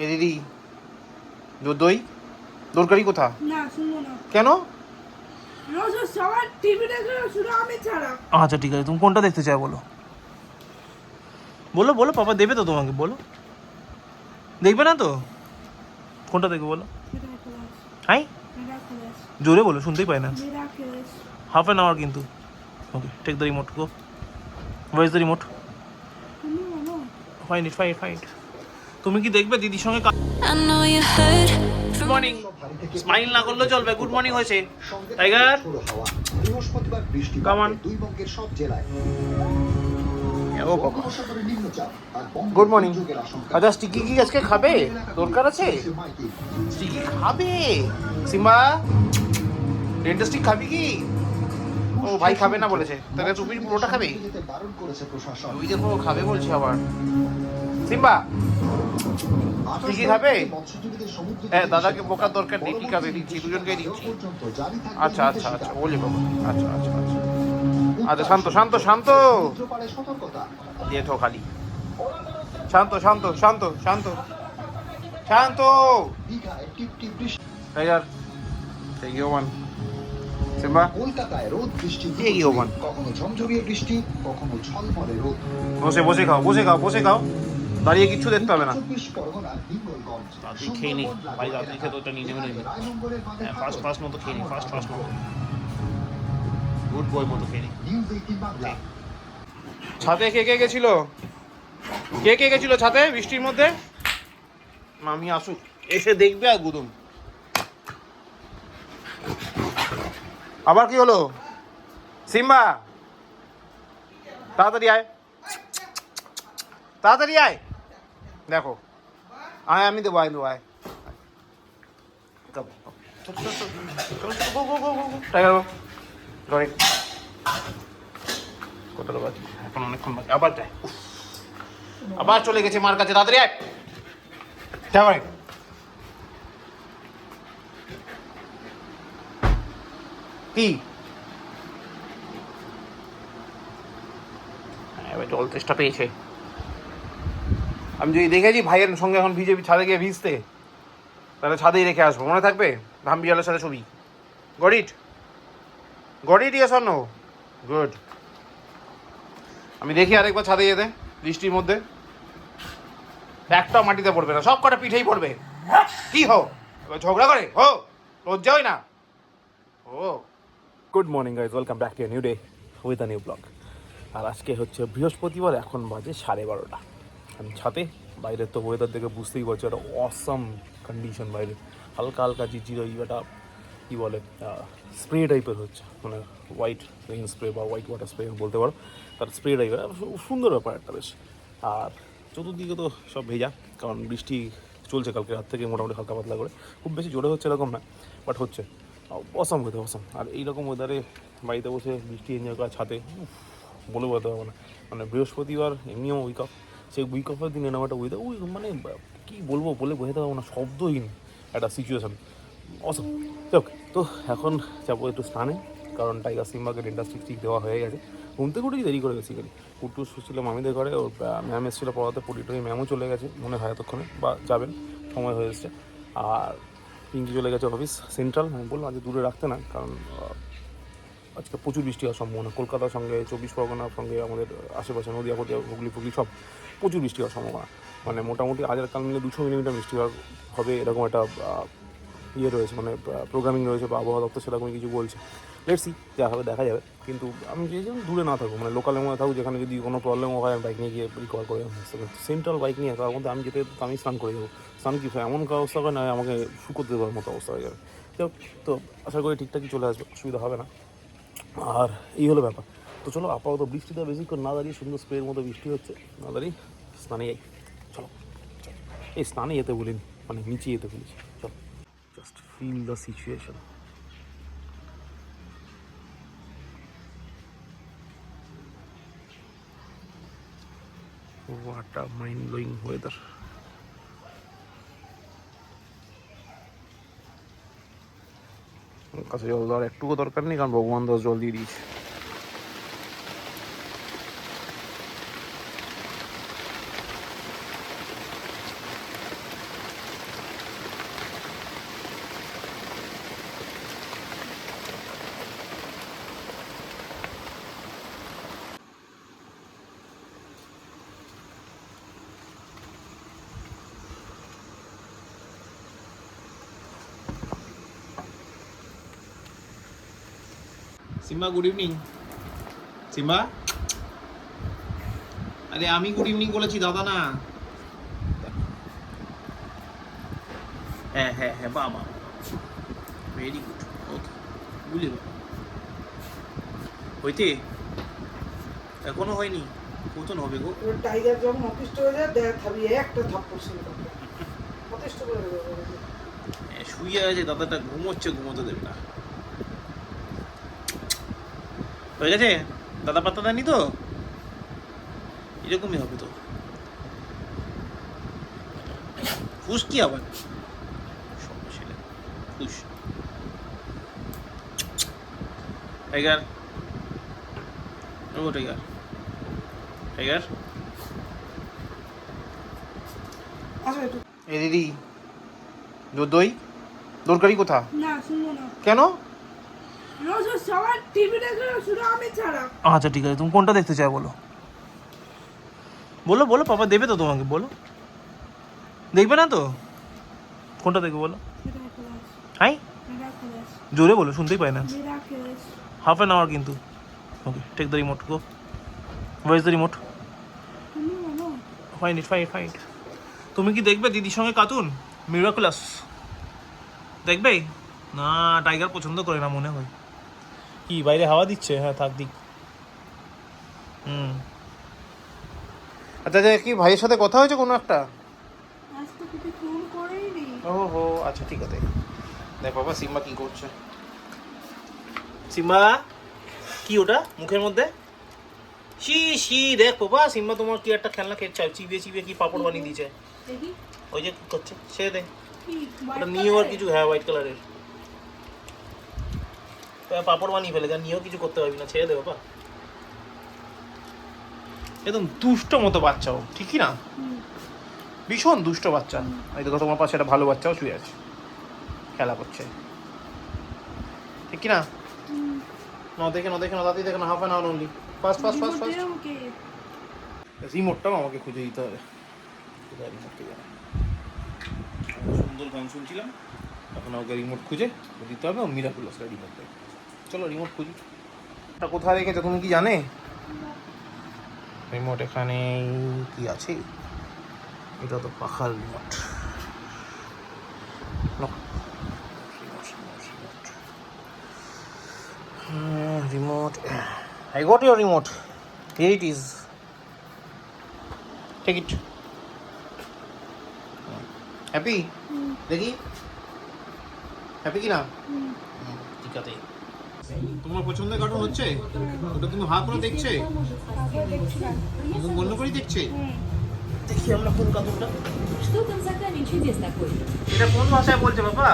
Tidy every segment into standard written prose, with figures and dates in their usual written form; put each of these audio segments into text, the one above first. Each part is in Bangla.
এ দিদি, দুধ দই দরকারি কোথা? না শুনবো না। কেন? রোজ সবার টিভি দেখে শুধু আমি ছাড়া। আচ্ছা ঠিক আছে, তুমি কোনটা দেখতে চাও বলো? বলো বলো, পাপা দেবে তো তোমাকে, বলো। দেখবে না তো? কোনটা দেখবে বলো? হাই, জোরে বলো, শুনতেই পাই না। হাফ অ্যান আওয়ার কিন্তু। Okay, take the remote, go. Where is the remote? Find it, find find. তুমি কি দেখবে দিদির সঙ্গে? Good morning. স্মাইল না করলে চলবে। গুড মর্নিং হয়েছে। টাইগার, বৃহস্পতিবার বৃষ্টি দুই বঙ্গের সব জেলায়। Good morning. আচ্ছা, স্টিকি কি আজকে খাবে? দরকার আছে? স্টিকি খাবে? সিম্বা, ডেন্টাল স্টিক খাবি কি? ও ভাই খাবে না বলেছে, তাহলে তুমি পুরোটা খাবে? ওই দেখো খাবে বলছে আবার। সিম্বা, স্টিকি খাবে? হ্যাঁ, দাদাকে বোকার দরকার নেই, ঠিক আছে দিচ্ছি, দুজনকে দিচ্ছি। আচ্ছা আচ্ছা আচ্ছা, বলি বাবা। আচ্ছা আচ্ছা আচ্ছা আচ্ছা, শান্ত শান্ত শান্ত দিয়ে তো খালি। শান্ত শান্ত শান্ত শান্ত শান্ত। Tiger, take your one. Simba, কলকাতায় রোদ বৃষ্টি, take your one. কখনো ঝমঝমিয়ে বৃষ্টি, কখনো ঝলমলে রোদ। বসে বসে খাও, বসে খাও, বসে খাও, দাঁড়িয়ে কিচ্ছু দেখতে হবে না। 24 পরগনার হিঙ্গলগঞ্জ, তুই খেয়ে নি ভাই, রাত্রি খেতে ওটা নিয়ে নেবে নেবে। হ্যাঁ, ফার্স্ট ফার্স্ট মতো খেয়ে নি, ফার্স্ট ফার্স্ট মতো, গুড বয় মতো খেয়ে নি। নিউজ 18 বাংলা। ছাদে কে কে গেছিল? কে কে গেছিল ছাদে বৃষ্টির মধ্যে? মামি আসুক, এসে দেখবে আর গুদুম। আবার কি হলো? সিম্বা, তাড়াতাড়ি আয়, তাড়াতাড়ি আয়। দেখো, আয়, আমি দেবো, আমি দেবো, আয়। টাইগার, কতটা বাকি? এখন অনেকক্ষণ বাকি। আবার যাই, আবার চলে গেছে মার কাছে। তাড়াতাড়ি আয়। যাবে কি? এবার জল চেষ্টা পেয়েছে। আমি যদি দেখেছি ভাইয়ের সঙ্গে এখন ভিজে ছাদে গিয়ে ভিজতে, তাহলে ছাদেই রেখে আসবো, মনে থাকবে? ধাম বিড়ালের সাথে ছবি। Got it? Got it, yes or no? Good. আমি দেখি আরেকবার ছাদে যেতে বৃষ্টির মধ্যে। একটাও মাটিতে পড়বে না, সব কটা পিঠেই পড়বে। কি হো, এবার ঝগড়া করে হো, লজ্জা হয় না? ও, good morning guys, welcome back to new day with a new blog. আর আজকে হচ্ছে বৃহস্পতিবার, এখন বাজে 12:30। আমি ছাদে, বাইরের তো ওয়েদার দেখে বুঝতেই পারছি একটা অসাম কন্ডিশন বাইরে। হালকা হালকা ঝিরঝির ওই একটা কী বলে স্প্রে টাইপের হচ্ছে, মানে হোয়াইট রেইন স্প্রে বা হোয়াইট ওয়াটার স্প্রে বলতে পারো, তার স্প্রে টাইপের সুন্দর ব্যাপার একটা বেশ। আর চতুর্দিকে তো সব ভেজা, কারণ বৃষ্টি চলছে কালকে রাত থেকে মোটামুটি হালকা পাতলা করে, খুব বেশি জোরে হচ্ছে এরকম না, বাট হচ্ছে। অসাম হতে অসাম। আর এইরকম ওয়েদারে বাড়িতে বসে বৃষ্টি এনজয় করা ছাদে, বলে বোঝাতে হবে না। মানে বৃহস্পতিবার এমনিও উইক অফ, সেই উইক অফের দিনে নেওয়া একটা ওয়েদার, ওই মানে কী বলবো, বলে বোঝাতে পারবো না, শব্দহীন একটা সিচুয়েশান, অসাম। যাক, তো এখন যাবো একটু স্নানে, কারণ টাইগার সিম্বাকে ডেন্টাল স্টিক দেওয়া হয়ে গেছে। ঘুম থেকে উঠেই দেরি করে বেসিক্যালি। কুট্টু ছিল মামিদের ঘরে, ওর ম্যাম এসেছিল পড়াতে, পড়িটরি ম্যামও চলে গেছে মনে হয় এতক্ষণে, বা যাবেন, সময় হয়ে এসছে। আর পিঙ্কি চলে গেছে অফিস সেন্ট্রাল। আমি বললাম আজকে দূরে রাখতে না, কারণ আজকে প্রচুর বৃষ্টি হওয়ার সম্ভাবনা। কলকাতার সঙ্গে 24 পরগনার সঙ্গে আমাদের আশেপাশে নদীয়া ফদিয়া হুগলি ফুগলি সব প্রচুর বৃষ্টি হওয়ার সম্ভাবনা। মানে মোটামুটি আজের কাল মিলে 200 মিলিমিটার বৃষ্টি হবে এরকম একটা ইয়ে রয়েছে, মানে প্রোগ্রামিং রয়েছে, বা আবহাওয়া দপ্তর সেরকমই কিছু বলছে। লেটস সি, যা হবে দেখা যাবে। কিন্তু আমি চেয়েছিলাম দূরে না থাকুক, মানে লোকালের মধ্যে থাকুক, যেখানে যদি কোনো প্রবলেমও হয় আমি বাইক নিয়ে গিয়ে রিকভার করে সেন্ট্রাল বাইক নিয়ে, তার মধ্যে আমি যেতে তো আমি স্নান করে যাবো। স্নান কি এমন অবস্থা হয় না, আমাকে শুকোতে দেওয়ার মতো অবস্থা হয়ে যাবে। তো আশা করি ঠিকঠাকই চলে আসবে, অসুবিধা হবে না। আর এই হলো ব্যাপার। তো চলো, আপাতত বৃষ্টিটা বেশিক্ষণ না দাঁড়িয়ে, সুন্দর স্প্রের মতো বৃষ্টি হচ্ছে, না দাঁড়িয়ে স্নানে যাই। চলো, এই স্নানে যেতে বলিনি, মানে নিচে যেতে বলেছি। চলো, just feel the situation. What a mind-blowing weather. কাছে জল দেওয়ার একটুকু দরকার নেই, কারণ ভগবান দাস জল দিয়ে দিয়েছে। Simba good evening. সিম্বা, আরে আমি গুড ইভিনিং বলেছি, দাদা না। হ্যাঁ হ্যাঁ হ্যাঁ, বাবা ভেরি গুড, ওকে বুঝলি বাবা। হইতে এখনো হয়নি, কতন হবে গো? টাইগার যখন অতিষ্ঠ হয়ে যায় দেখ থাবিয়ে একটা থাপ্পড় ছিল অতিষ্ঠ করে দেবে। শুয়ে আছে দাদাটা, ঘুমোচ্ছে, ঘুমোতে দেবে না। হয়ে গেছে, দাদা পাত্তা দেয়নি তো, এরকমই হবে তো। ফুস কি আবার ফুস। টাইগার, ও টাইগার, টাইগার। আসো একটু। এ দিদি, দই দরকারি কোথা? না শুনবো না। কেন? রোজ সবার টিভি দেখে শুধু আমি ছাড়া। আচ্ছা ঠিক আছে, তুমি কোনটা দেখতে চাও বলো, বলো বলো, পাপা দেবে তো তোমাকে, বলো। দেখবে না তো, কোনটা দেখবে বলো। হাই, জোরে বলো, শুনতেই পাই না। হাফ অ্যান আওয়ার কিন্তু। Okay, take the remote, go. Where is the remote? Find it, find find. তুমি কি দেখবে দিদির সঙ্গে কার্টুন মিরাকুলাস? দেখবে না, টাইগার পছন্দ করে না মনে হয়। কি বাইরে হাওয়া দিচ্ছে? হ্যাঁ থাক দিক। আচ্ছা আচ্ছা, কি ভাইয়ের সাথে কথা হয়েছে কোনো একটা? আজ তো কিছু ফোন করেইনি। ও হো, আচ্ছা ঠিক আছে। দেখ বাবা, সিম্বা কি করছে। সিম্বা, কি ওটা মুখের মধ্যে? শি শি, দেখ বাবা, সিম্বা তোমার কি একটা খেলনা খেয়েছে, চিবিয়ে চিবিয়ে কি পাপড় বানিয়ে দিয়েছে। দেখি ওই যে কি করছে সে, দেখ কি ওটা নিয়েও আর কিছু, হ্যাঁ হোয়াইট কালারের পাপড় বানিয়ে ফেলে, নিয়েও কিছু করতে পারবি না, ছেড়ে দে বাবা। একদম দুষ্ট মতো বাচ্চাও, ঠিকই না? ভীষণ দুষ্ট বাচ্চা। এই দেখো তোমার পাশে একটা ভালো বাচ্চাও শুয়ে আছে, খেলা করছে, ঠিক কি না? না দেখে না, দেখে না, দাদি দেখে না, half an hour only. First first first first রিমোটটাও আমাকে খুঁজে দিতে হবে। সুন্দর গান শুনছিলাম, এখন আমাকে রিমোট খুঁজে দিতে হবে। ও মিরাকুলাস রিমোট দেয়। চলো রিমোট খুঁজি। এটা কোথায় রেখেছো তুমি কি জানে? রিমোট এখানে কি আছে? এটা তো পাখার remote. Remote, I got your remote. Here it is. Take it. Happy? দেখি হ্যাপি কি না? ঠিক আছে। তোমার পছন্দের কার্টুন হচ্ছে ওটা, তুমি হাঁ করে দেখছে, বন্ধ করেই দেখছে। দেখি আমরা কোন কার্টুনটা। Что там за камень чудес такой? এটা কোন ভাষায় বলছে বাবা?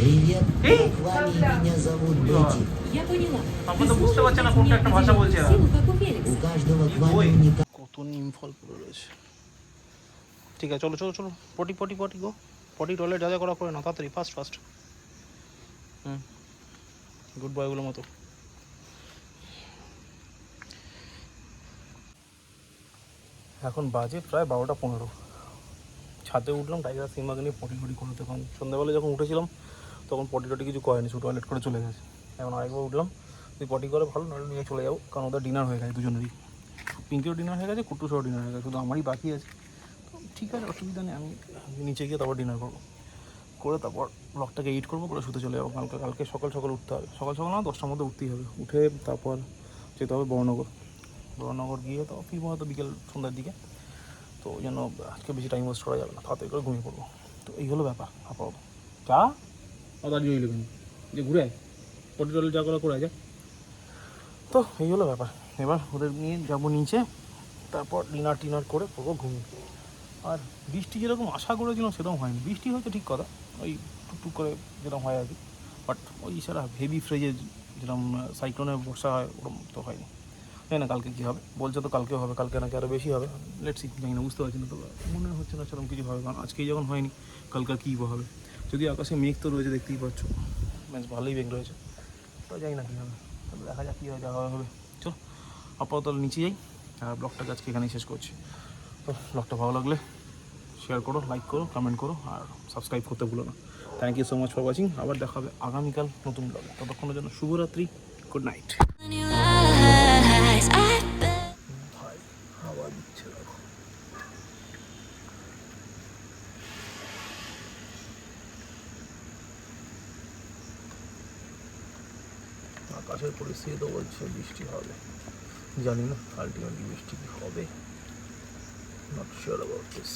Привет, Эй! Вами, меня зовут Бетти. Я поняла. Папа, то বুঝতে পারছে না কোনটা একটা ভাষা বলছে। Силу, как у У Феликса. каждого Ой. клана уникальный. কত নিম ফল পড়ে রয়েছে। ঠিক আছে, চলো চলো চলো, পটি পটি পটি গো, পটি টয়লেট যা যা করা করে না, তাড়াতাড়ি ফাস্ট ফাস্ট। গুড বয়গুলোর মতো। এখন বাজে প্রায় 12:15। ছাদে উঠলাম টাইগার সিম্বাকে নিয়ে পটি টটি করে, তখন সন্ধ্যাবেলা যখন উঠেছিলাম তখন পটি টটি কিছু করেনি, শুধু টয়লেট করে চলে গেছে। এখন আরেকবার উঠলাম, তুই পটি করে ভালো, নাহলে নিয়ে চলে যাবো, কারণ ওদের ডিনার হয়ে গেছে দুজনেরই। পিঙ্কেরও ডিনার হয়ে গেছে, কুট্টু সহ ডিনার হয়ে গেছে, শুধু আমারই বাকি আছে। তো ঠিক আছে, অসুবিধা নেই, আমি নিচে গিয়ে তারপর ডিনার করবো, করে তারপর ব্লগটাকে এডিট করবো, করে শুতে চলে যাবো। কালকে সকাল সকাল উঠতে হবে, সকাল সকাল না 10টার মধ্যে উঠতেই হবে। উঠে তারপর যেতে হবে বড়নগর গিয়ে তো ফিরবো হয়তো বিকেল সন্ধ্যার দিকে। তো ওই জন্য আজকে বেশি টাইম ওয়েস্ট করা যাবে না, তাড়াতাড়ি করে ঘুমিয়ে পড়বো। তো এই হলো ব্যাপার। আপাতত চা দাঁড়িয়ে রইল কেন, যে ঘুরে আয়, পটি টলি যা করে যা। তো এই হলো ব্যাপার। এবার ওদের নিয়ে যাবো নিচে, তারপর ডিনার করে পুরো ঘুমিয়ে। আর বৃষ্টি যেরকম আশা করেছিলাম সেরকম হয়নি। বৃষ্টি হয়তো ঠিক কথা, ওই টুকটুক করে যেরকম হয় আর কি, বাট ওই সারা হেভি ফ্রেজে যেরকম সাইক্লোনের বর্ষা হয় ওরকম তো হয়নি। জানি না কালকে কী হবে, বলছে তো কালকেও হবে, কালকে নাকি আরও বেশি হবে। লেটসি, জানি না, বুঝতে পারছি না, তো মনে হচ্ছে না সেরকম কিছু হবে, কারণ আজকেই যখন হয়নি কালকে কী হবে। যদি আকাশে মেঘ তো রয়েছে, দেখতেই পাচ্ছ, বেশ ভালোই মেঘ রয়েছে, তো জানি না কী হবে, তবে দেখা যাক কী হয়, যা হবে। চলো আপাতত নিচে যাই, আর ব্লগটাকে আজকে এখানেই শেষ করছি। তো ব্লগটা ভালো লাগলে শেয়ার করো, লাইক করো, কমেন্ট করো, আর সাবস্ক্রাইব করতে ভুলো না। Thank you so much for watching. আবার দেখা হবে আগামীকাল নতুন ব্লগে। ততক্ষণের জন্য শুভরাত্রি, গুড নাইট। ভাই হাওয়া দিচ্ছে দেখো। আকাশের পরিস্থিতি তো বলছে বৃষ্টি হবে, জানি না আলটিমেটলি বৃষ্টি কি হবে, নট শিওর অ্যাবাউট দিস।